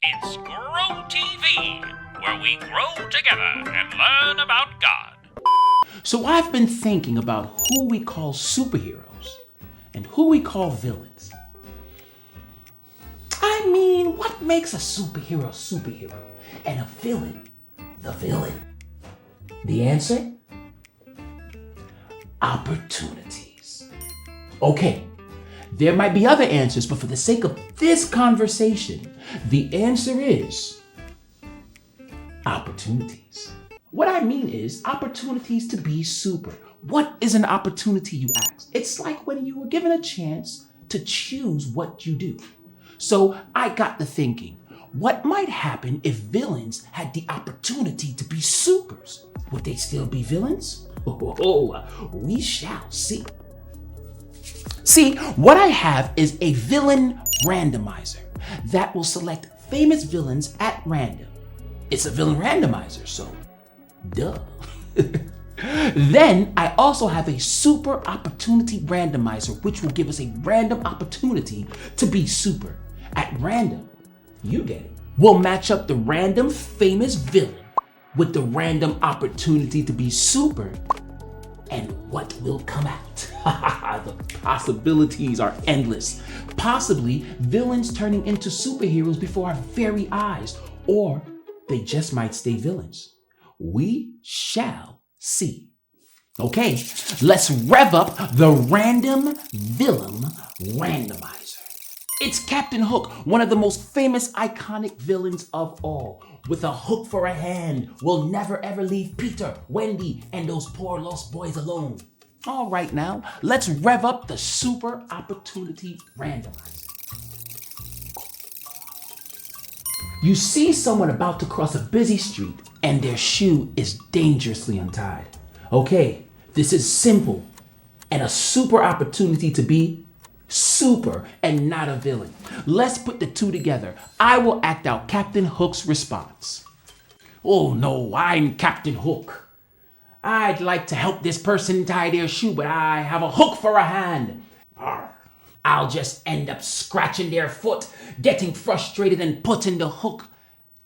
It's Grow TV, where we grow together and learn about God. So I've been thinking about who we call superheroes and who we call villains. I mean, what makes a superhero and a villain the villain? The answer? Opportunities. Okay, there might be other answers, but for the sake of this conversation, the answer is opportunities. What I mean is opportunities to be super. What is an opportunity, you ask? It's like when you were given a chance to choose what you do. So I got to thinking, what might happen if villains had the opportunity to be supers? Would they still be villains? Oh, we shall see. See, what I have is a villain randomizer that will select famous villains at random. It's a villain randomizer, so duh. Then I also have a super opportunity randomizer, which will give us a random opportunity to be super at random. You get it. We'll match up the random famous villain with the random opportunity to be super, and what will come out? The possibilities are endless. Possibly villains turning into superheroes before our very eyes, or they just might stay villains. We shall see. Okay, let's rev up the random villain randomizer. It's Captain Hook, one of the most famous iconic villains of all. With a hook for a hand, will never ever leave Peter, Wendy, and those poor lost boys alone. All right now, let's rev up the super opportunity randomizer. You see someone about to cross a busy street and their shoe is dangerously untied. Okay, this is simple and a super opportunity to be super and not a villain. Let's put the two together. I will act out Captain Hook's response. Oh no, I'm Captain Hook. I'd like to help this person tie their shoe, but I have a hook for a hand. Arr. I'll just end up scratching their foot, getting frustrated and putting the hook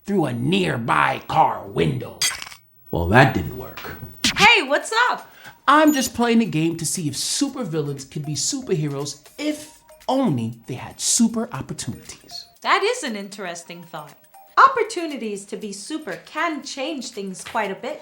through a nearby car window. Well, that didn't work. Hey, what's up? I'm just playing a game to see if supervillains could be superheroes if only they had super opportunities. That is an interesting thought. Opportunities to be super can change things quite a bit.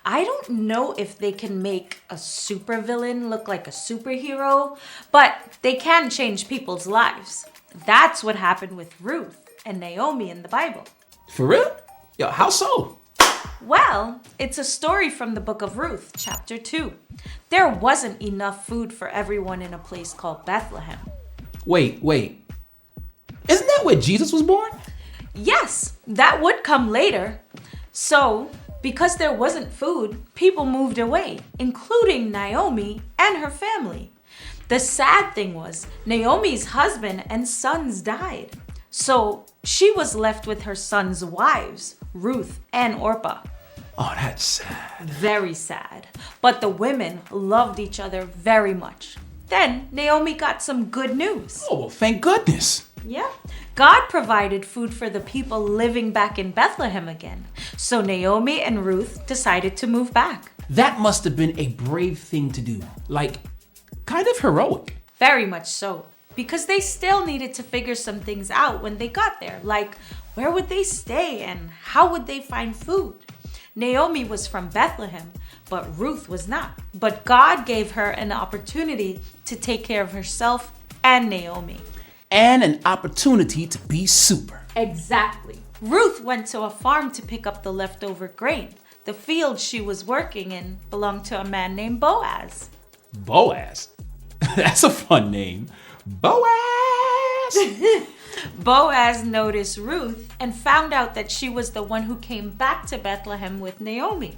I don't know if they can make a supervillain look like a superhero, but they can change people's lives. That's what happened with Ruth and Naomi in the Bible. For real? Yo, how so? Well, it's a story from the book of Ruth, chapter 2. There wasn't enough food for everyone in a place called Bethlehem. Wait. Isn't that where Jesus was born? Yes, that would come later. So, because there wasn't food, people moved away, including Naomi and her family. The sad thing was, Naomi's husband and sons died. So, she was left with her sons' wives, Ruth and Orpah. Oh, that's sad. Very sad. But the women loved each other very much. Then Naomi got some good news. Oh, well, thank goodness. Yeah. God provided food for the people living back in Bethlehem again. So Naomi and Ruth decided to move back. That must have been a brave thing to do. Like, kind of heroic. Very much so. Because they still needed to figure some things out when they got there. Like, where would they stay and how would they find food? Naomi was from Bethlehem, but Ruth was not. But God gave her an opportunity to take care of herself and Naomi. And an opportunity to be super. Exactly. Ruth went to a farm to pick up the leftover grain. The field she was working in belonged to a man named Boaz. Boaz? That's a fun name. Boaz! Boaz noticed Ruth and found out that she was the one who came back to Bethlehem with Naomi.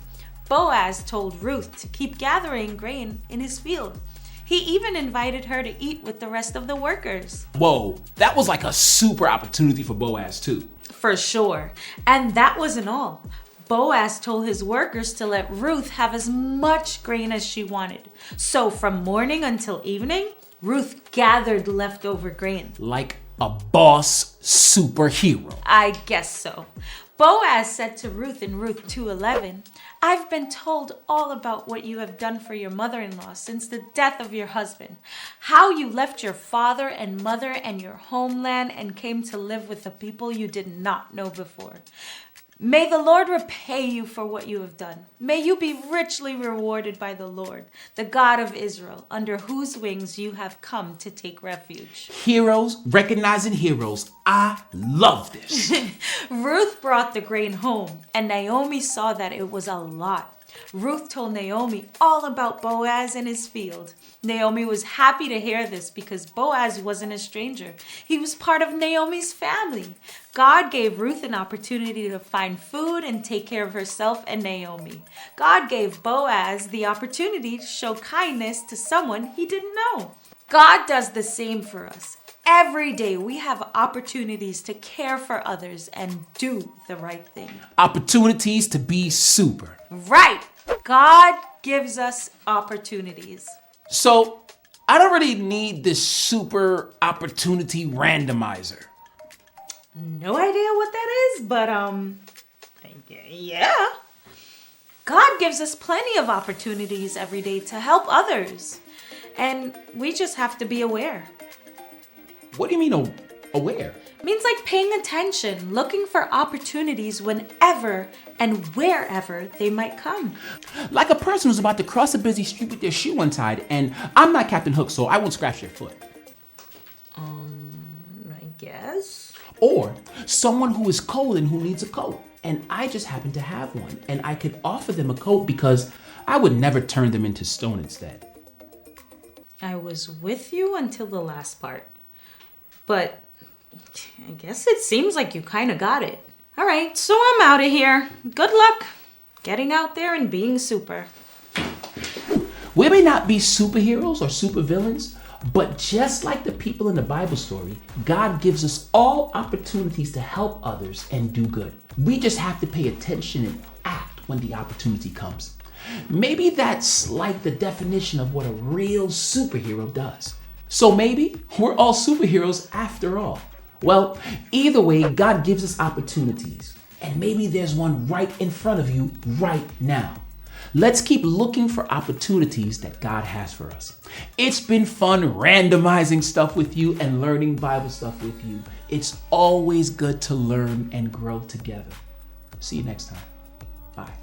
Boaz told Ruth to keep gathering grain in his field. He even invited her to eat with the rest of the workers. Whoa, that was like a super opportunity for Boaz too. For sure. And that wasn't all. Boaz told his workers to let Ruth have as much grain as she wanted. So from morning until evening, Ruth gathered leftover grain. Like A boss superhero. I guess so. Boaz said to Ruth in Ruth 2:11, I've been told all about what you have done for your mother-in-law since the death of your husband, how you left your father and mother and your homeland and came to live with the people you did not know before. May the Lord repay you for what you have done. May you be richly rewarded by the Lord, the God of Israel, under whose wings you have come to take refuge. Heroes recognizing heroes. I love this. Ruth brought the grain home, and Naomi saw that it was a lot. Ruth told Naomi all about Boaz and his field. Naomi was happy to hear this because Boaz wasn't a stranger. He was part of Naomi's family. God gave Ruth an opportunity to find food and take care of herself and Naomi. God gave Boaz the opportunity to show kindness to someone he didn't know. God does the same for us. Every day we have opportunities to care for others and do the right thing. Opportunities to be super. Right. God gives us opportunities. So, I don't really need this super opportunity randomizer. No idea what that is, but yeah. God gives us plenty of opportunities every day to help others. And we just have to be aware. What do you mean aware? Means like paying attention, looking for opportunities whenever and wherever they might come. Like a person who's about to cross a busy street with their shoe untied, and I'm not Captain Hook, so I won't scratch their foot. I guess. Or someone who is cold and who needs a coat, and I just happen to have one, and I could offer them a coat because I would never turn them into stone instead. I was with you until the last part, but I guess it seems like you kind of got it. All right, so I'm out of here. Good luck getting out there and being super. We may not be superheroes or supervillains, but just like the people in the Bible story, God gives us all opportunities to help others and do good. We just have to pay attention and act when the opportunity comes. Maybe that's like the definition of what a real superhero does. So maybe we're all superheroes after all. Well, either way, God gives us opportunities, and maybe there's one right in front of you right now. Let's keep looking for opportunities that God has for us. It's been fun randomizing stuff with you and learning Bible stuff with you. It's always good to learn and grow together. See you next time. Bye.